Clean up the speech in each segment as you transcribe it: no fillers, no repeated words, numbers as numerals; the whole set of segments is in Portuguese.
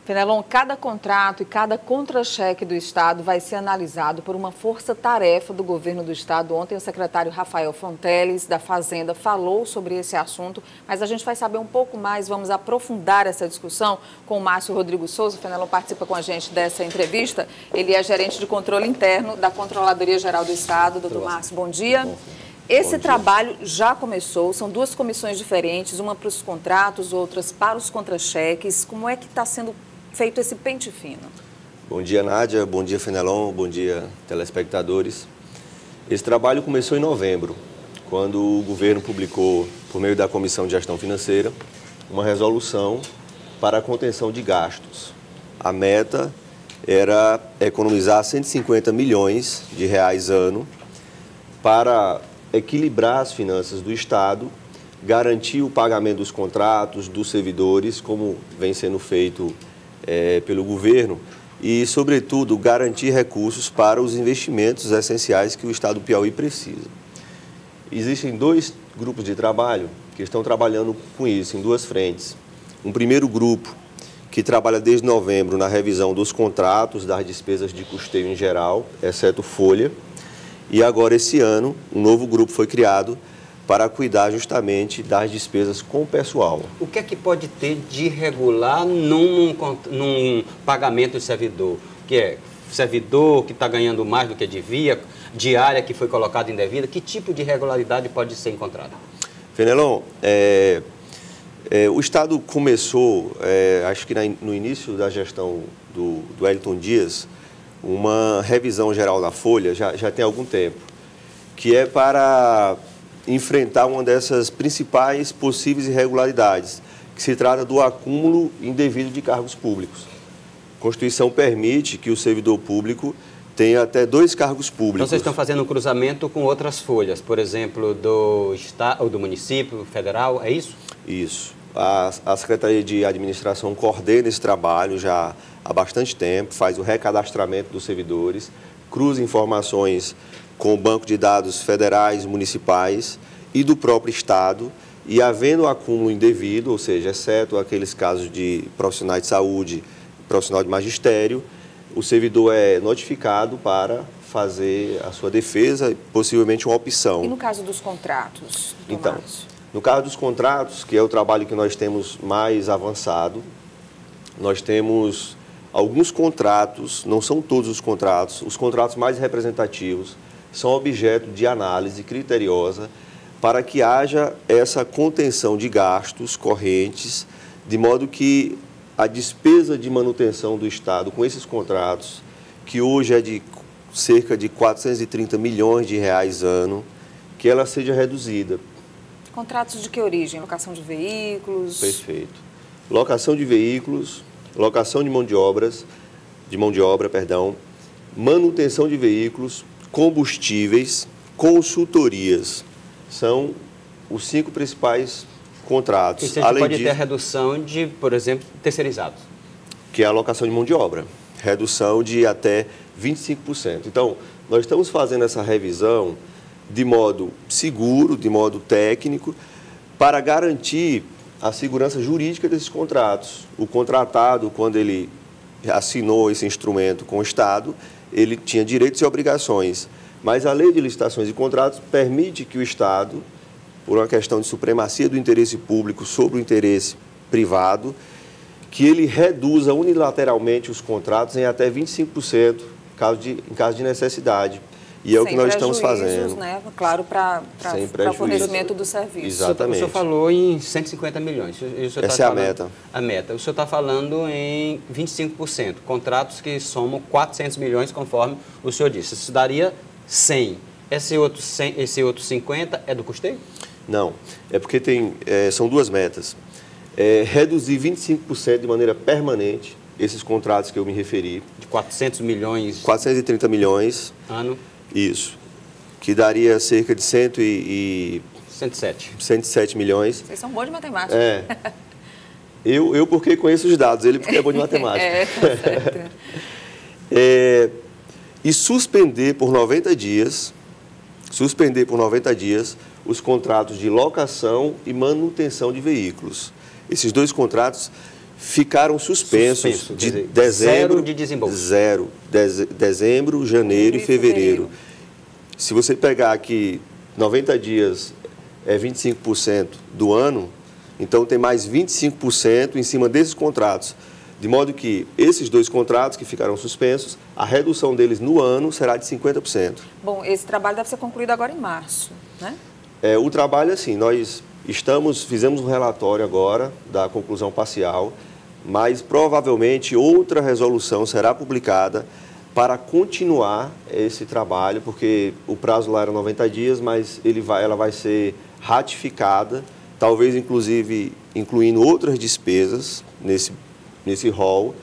Fenelon, cada contrato e cada contra-cheque do Estado vai ser analisado por uma força-tarefa do governo do Estado. Ontem o secretário Rafael Fonteles, da Fazenda, falou sobre esse assunto, mas a gente vai saber um pouco mais, vamos aprofundar essa discussão com o Márcio Rodrigo Souza. O Fenelon participa com a gente dessa entrevista. Ele é gerente de controle interno da Controladoria Geral do Estado. Doutor Márcio, bom dia. Esse trabalho já começou, são duas comissões diferentes, uma para os contratos, outras para os contra-cheques. Como é que está sendo feito esse pente fino? Bom dia, Nádia. Bom dia, Fenelon. Bom dia, telespectadores. Esse trabalho começou em novembro, quando o governo publicou, por meio da Comissão de Gestão Financeira, uma resolução para a contenção de gastos. A meta era economizar 150 milhões de reais ano para equilibrar as finanças do Estado, garantir o pagamento dos contratos, dos servidores, como vem sendo feito pelo governo, e, sobretudo, garantir recursos para os investimentos essenciais que o Estado do Piauí precisa. Existem dois grupos de trabalho que estão trabalhando com isso, em duas frentes. Um primeiro grupo que trabalha desde novembro na revisão dos contratos, das despesas de custeio em geral, exceto folha, e agora, esse ano, um novo grupo foi criado para cuidar justamente das despesas com o pessoal. O que é que pode ter de irregular num pagamento de servidor? Que é servidor que está ganhando mais do que devia, diária que foi colocada indevida, que tipo de irregularidade pode ser encontrada? Fenelon, o Estado começou, acho que no início da gestão do Wellington Dias, uma revisão geral da folha, já tem algum tempo, que é para enfrentar uma dessas principais possíveis irregularidades, que se trata do acúmulo indevido de cargos públicos. A Constituição permite que o servidor público tenha até 2 cargos públicos. Então, vocês estão fazendo um cruzamento com outras folhas, por exemplo, do Estado, ou do município, federal, é isso? Isso. A Secretaria de Administração coordena esse trabalho já há bastante tempo, faz o recadastramento dos servidores, cruza informações com o banco de dados federais, municipais e do próprio Estado, e havendo acúmulo indevido, ou seja, exceto aqueles casos de profissionais de saúde, profissional de magistério, o servidor é notificado para fazer a sua defesa, possivelmente uma opção. E no caso dos contratos? Então, no caso dos contratos, que é o trabalho que nós temos mais avançado, nós temos alguns contratos, não são todos os contratos mais representativos, são objeto de análise criteriosa para que haja essa contenção de gastos correntes, de modo que a despesa de manutenção do Estado com esses contratos, que hoje é de cerca de 430 milhões de reais ano, que ela seja reduzida. Contratos de que origem? Locação de veículos? Perfeito. Locação de veículos, locação de mão de obra, manutenção de veículos, combustíveis, consultorias. São os 5 principais contratos. E você pode ter a redução de, por exemplo, terceirizados. Que é a alocação de mão de obra. Redução de até 25%. Então, nós estamos fazendo essa revisão de modo seguro, de modo técnico, para garantir a segurança jurídica desses contratos. O contratado, quando ele assinou esse instrumento com o Estado, ele tinha direitos e obrigações. Mas a Lei de Licitações e Contratos permite que o Estado, por uma questão de supremacia do interesse público sobre o interesse privado, que ele reduza unilateralmente os contratos em até 25% em caso de necessidade. E é o que nós estamos fazendo. Né? Claro, para o fornecimento do serviço. Exatamente. O senhor falou em 150 milhões. Essa é a meta. A meta. O senhor está falando em 25%. Contratos que somam 400 milhões, conforme o senhor disse. Isso daria 100. Esse outro 50 é do custeio? Não. É porque são duas metas. Reduzir 25% de maneira permanente esses contratos que eu me referi. De 400 milhões? 430 milhões. Ano? Isso. Que daria cerca de 107 milhões. Vocês são bons de matemática. Eu porque conheço os dados, ele porque é bom de matemática. Tá certo. E suspender por 90 dias os contratos de locação e manutenção de veículos. Esses dois contratos ficaram suspensos de dezembro. Zero de desembolso. Dezembro, janeiro e fevereiro. Se você pegar aqui 90 dias é 25% do ano, então tem mais 25% em cima desses contratos. De modo que esses 2 contratos que ficaram suspensos, a redução deles no ano será de 50%. Bom, esse trabalho deve ser concluído agora em março, né? O trabalho, assim, nós fizemos um relatório agora da conclusão parcial, mas provavelmente outra resolução será publicada para continuar esse trabalho, porque o prazo lá era 90 dias, mas ela vai ser ratificada, talvez inclusive incluindo outras despesas nesse rol,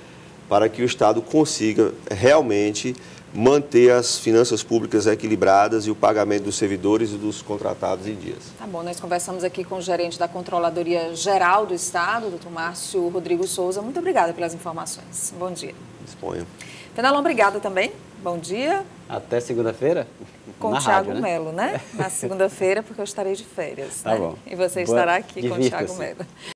para que o Estado consiga realmente manter as finanças públicas equilibradas e o pagamento dos servidores e dos contratados em dias. Tá bom, nós conversamos aqui com o gerente da Controladoria Geral do Estado, doutor Márcio Rodrigo Souza. Muito obrigada pelas informações. Bom dia. Disponha. Fenelon, obrigada também. Bom dia. Até segunda-feira? Com o Thiago Mello, né? Na segunda-feira, porque eu estarei de férias. Tá bom. E você estará aqui com o Thiago Mello.